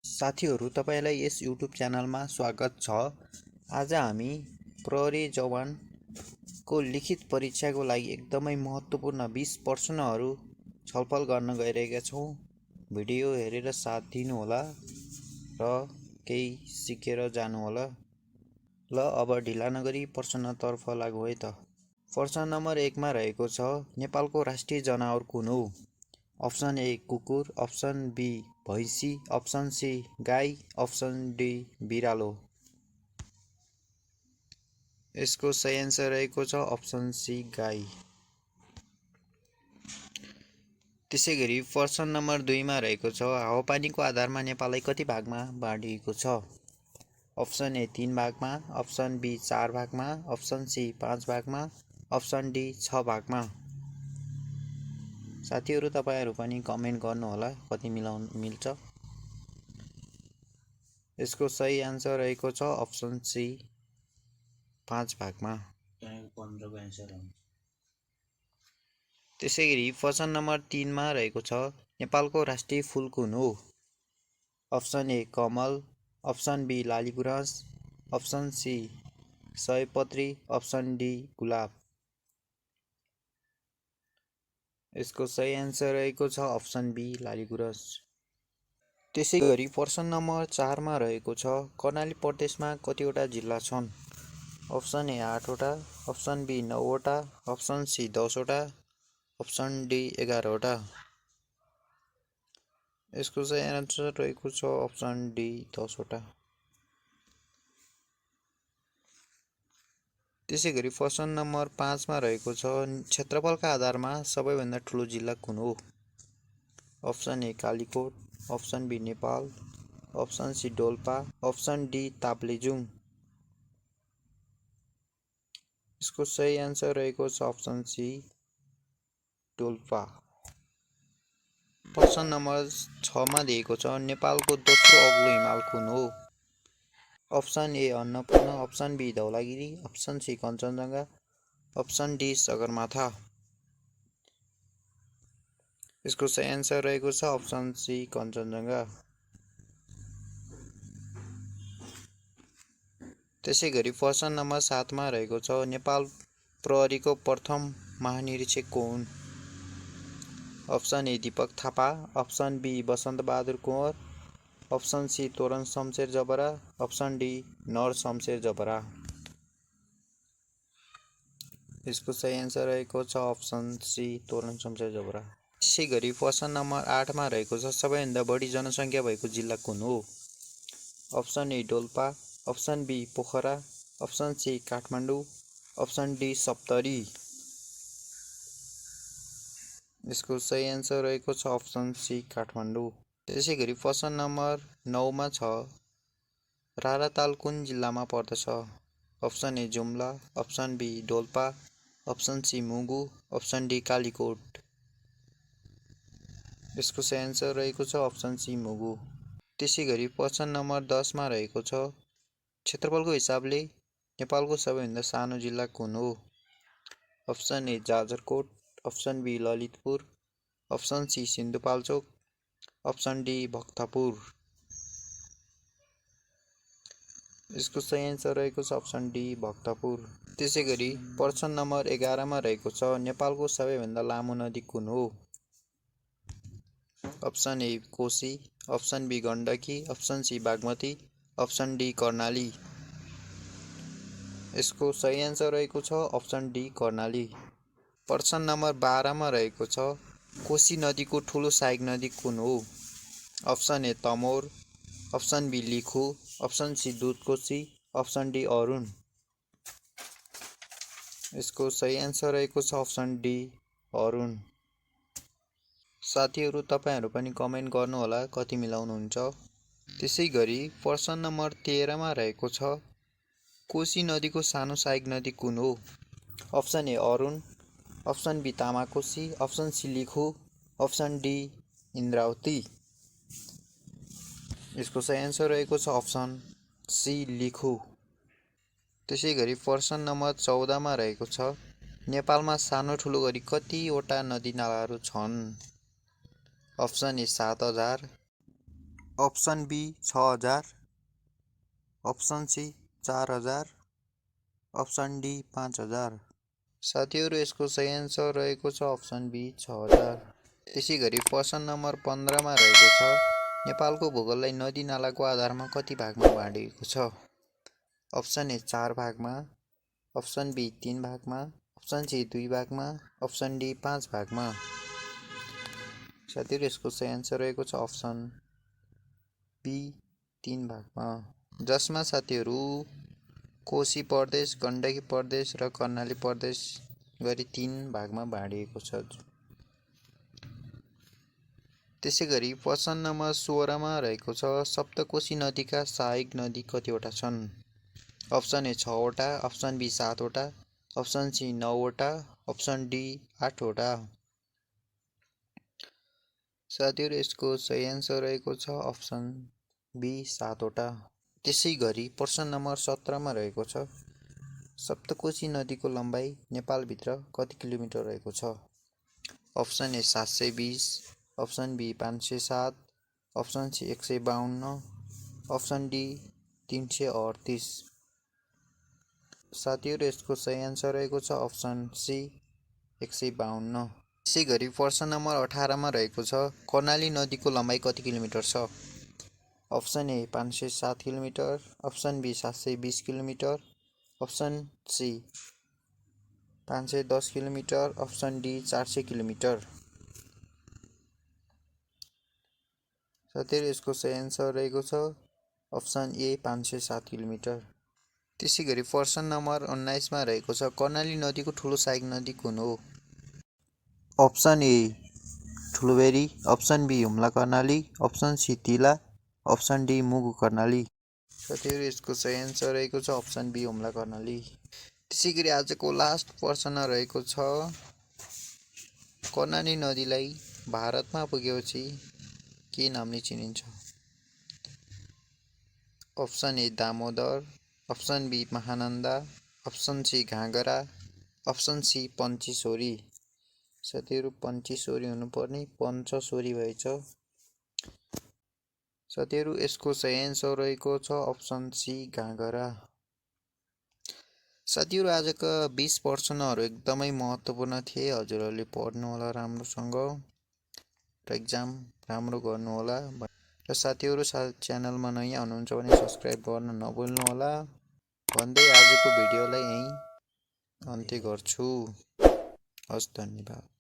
साथीहरू तपाईलाई यस युट्युब च्यानलमा स्वागत छ। आज हामी प्रहरी जवानको लिखित परीक्षाको लागि एकदमै महत्त्वपूर्ण 20 प्रश्नहरू छलफल गर्न गइरहेका छौँ। भिडियो हेरेर साथ दिनुहोला र केही सिकेर जानुहोला। ल अब ढिला नगरी प्रश्नतर्फ लागौँ है त। प्रश्न नम्बर 1 मा रहेको छ, नेपालको राष्ट्रिय जनावर कुन हो? अप्सन ए कुकुर, अप्सन बी भैँसी, अप्सन सी गाई, अप्सन डी बिरालो। यसको सही एन्सर रहेको छ अप्सन सी गाई। त्यसैगरी प्रश्न नम्बर 2 मा रहेको छ, हावापानीको आधारमा नेपाललाई कति भागमा बाँडिएको छ? अप्सन ए 3 भागमा, अप्सन बी 4 भागमा, अप्सन सी 5 भागमा, अप्सन डी 6 भागमा। साथीहरू तपाईहरु पनि कमेन्ट गर्नुहोला कति मिल्छ। यसको सही आन्सर रहेको छ अप्सन सी 5 भागमा। त्यसैगरी प्रश्न नम्बर 3 मा रहेको छ, नेपालको राष्ट्रिय फूल कुन हो? अप्सन ए कमल, अप्सन बी लालीगुराँस, अप्सन सी सयपत्री, अप्सन डी गुलाब। यसको सही एन्सर रहेको छ अप्सन बी लालीगुराँस। त्यसैगरी प्रश्न नम्बर 4 मा रहेको छ, कर्णाली प्रदेशमा कतिवटा जिल्ला छन्? अप्सन ए 8 वटा, अप्सन बी 9 वटा, अप्सन सी 10 वटा, अप्सन डी 11 वटा। यसको सही एन्सर रहेको छ अप्सन डी 10 वटा। त्यसैगरी प्रश्न नम्बर 5 मा रहेको छ, क्षेत्रफलका आधारमा सबैभन्दा ठुलो जिल्ला कुन हो? Option A Kalikot, option B Nepal, option C Dolpa, option D Taplejung. यसको सही एन्सर रहेको छ अप्सन सी डोल्पा। प्रश्न नम्बर 6 मा दिएको छ, नेपालको दोस्रो अग्लो हिमाल कुन हो? Option A Annapurna, option B Dhaulagiri, option C Kanchenjunga, option D Sagarmatha. यसको सही एन्सर रहेको छ अप्सन सी कञ्चनजङ्घा। त्यसैगरी प्रश्न नम्बर 7 मा रहेको छ, नेपाल प्रहरीको प्रथम महानिरीक्षक को हुन्? Option A Deepak Thapa, option B Basantabahadur Kunwar, option C Toran Shamsher Jabra, option D Nar Shamsher Jabra. यसको सही एन्सर रहेको छ अप्सन सी तोरण शमशेर जबरा। त्यसैगरी प्रश्न नम्बर 8 मा रहेको छ, सबैभन्दा बढी जनसङ्ख्या भएको जिल्ला कुन हो? Option A Dolpa, option B Pokhara, option C Kathmandu, option D Saptari. यसको सही एन्सर रहेको छ अप्सन सी काठमाडौँ। त्यसैगरी प्रश्न नम्बर 9 मा छ, राराताल कुन जिल्लामा पर्दछ? Option A Jumla, option B Dolpa, option C Mugu, option D Kalikot. यसको सही एन्सर रहेको छ अप्सन सी मुगु। त्यसैगरी प्रश्न नम्बर 10 मा रहेको छ, क्षेत्रफलको हिसाबले नेपालको सबैभन्दा सानो जिल्ला कुन हो? Option A Jajarkot, option B Lalitpur, option C Sindhupalchok, option D Bhaktapur. यसको सही एन्सर रहेको छ अप्सन डी भक्तपुर। त्यसैगरी प्रश्न नम्बर 11 मा रहेको छ, नेपालको सबैभन्दा लामो नदी कुन हो? Option A Koshi, option B Gandaki, option C Bagmati, option D Karnali. यसको सही एन्सर रहेको छ अप्सन डी कर्णाली। प्रश्न नम्बर 12 मा रहेको छ, कोशी नदीको ठुलो सहायक नदी कुन हो? Option A Tamor, option B Likhu, option C Dudhkoshi, option D Arun. यसको सही एन्सर रहेको छ अप्सन डी अरुण। साथीहरू तपाईहरु पनि कमेन्ट गर्नुहोला कति मिलाउनुहुन्छ। त्यसैगरी प्रश्न नम्बर 13 मा रहेको छ, कोशी नदीको सानो सहायक नदी कुन हो? Option A Arun, option B Tamakoshi, option C Likhu, option D Indrawati. यसको सही एन्सर रहेको छ अप्सन सी लिखु। त्यसैगरी प्रश्न नम्बर 14 मा रहेको छ, नेपालमा सानो ठुलो गरी कतिवटा नदी नालाहरू छन्? Option A 7000, option B 6000, option C 4000, option D 5000। साथीहरू यसको सही एन्सर रहेको छ अप्सन बी 6000। त्यसै गरी प्रश्न नम्बर 15मा रहेको छ नेपालको भूगोललाई नदी नालाको आधारमा कति भागमा बाँडिएको छ? अप्सन ए 4 भागमा, अप्सन बी 3 भागमा, अप्सन सी 2 भागमा, अप्सन डी 5 भागमा। साथीहरू यसको सही एन्सर रहेको छ अप्सन बी 3 भागमा, जसमा साथीहरू कोशी प्रदेश, गण्डकी प्रदेश र कर्णाली प्रदेश गरी 3 भागमा बाँडिएको छ। त्यसै गरी प्रश्न नम्बर 16मा रहेको छ सप्तकोशी नदीका सहायक नदी कतिवटा छन्? अप्सन ए 6 वटा, अप्सन बी 7 वटा, अप्सन सी 9 वटा, अप्सन डी 8 वटा। साथीहरू यसको सही एन्सर रहेको छ अप्सन बी 7 वटा। त्यसै गरी प्रश्न नम्बर 17मा रहेको छ सप्तकोशी नदीको लम्बाइ नेपालभित्र कति किलोमिटर रहेको छ? Option A 720, option B 507, option C 152, option D 338। साथीहरू यसको सही एन्सर रहेको छ अप्सन सी 152। त्यसै गरी प्रश्न नम्बर 18मा रहेको छ कर्णाली नदीको लम्बाइ कति किलोमिटर छ? Option A 507 kilometre, option B 720 kilometre, option C 510 kilometre, option D 400 kilometre. साथीहरू यसको सही एन्सर रहेको छ अप्सन ए 507 किलोमिटर। त्यसै गरी प्रश्न नम्बर 19मा रहेको छ कर्णाली नदीको ठुलो सहायक नदी कुन हो? Option A Thulobheri, option B Humla Karnali, option C Tila, option D Mugu Karnali. साथीहरू यसको सही एन्सर रहेको छ अप्सन बी हुम्ला कर्णाली। त्यसै गरी आजको लास्ट प्रश्न रहेको छ कर्णाली नदीलाई भारतमा पुगेपछि के नामले चिनिन्छ? Option A Damodar, option B Mahananda, option C Ghaghara, option C Pancheshwari. साथीहरू पञ्चेश्वरी हुनुपर्ने पञ्चेश्वरी भएछ। साथीहरू यसको सही एन्सर रहेको छ अप्सन सी घागरा। साथीहरू आजका 20 प्रश्नहरू एकदमै महत्त्वपूर्ण थिए। हजुरहरूले पढ्नु होला राम्रोसँग र एक्जाम राम्रो गर्नु होला। र साथीहरू च्यानलमा नयाँ हुनुहुन्छ भने सब्सक्राइब गर्न नभुल्नु होला भन्दै आजको भिडियोलाई यहीँ अन्त्य गर्छु। हस्, धन्यवाद।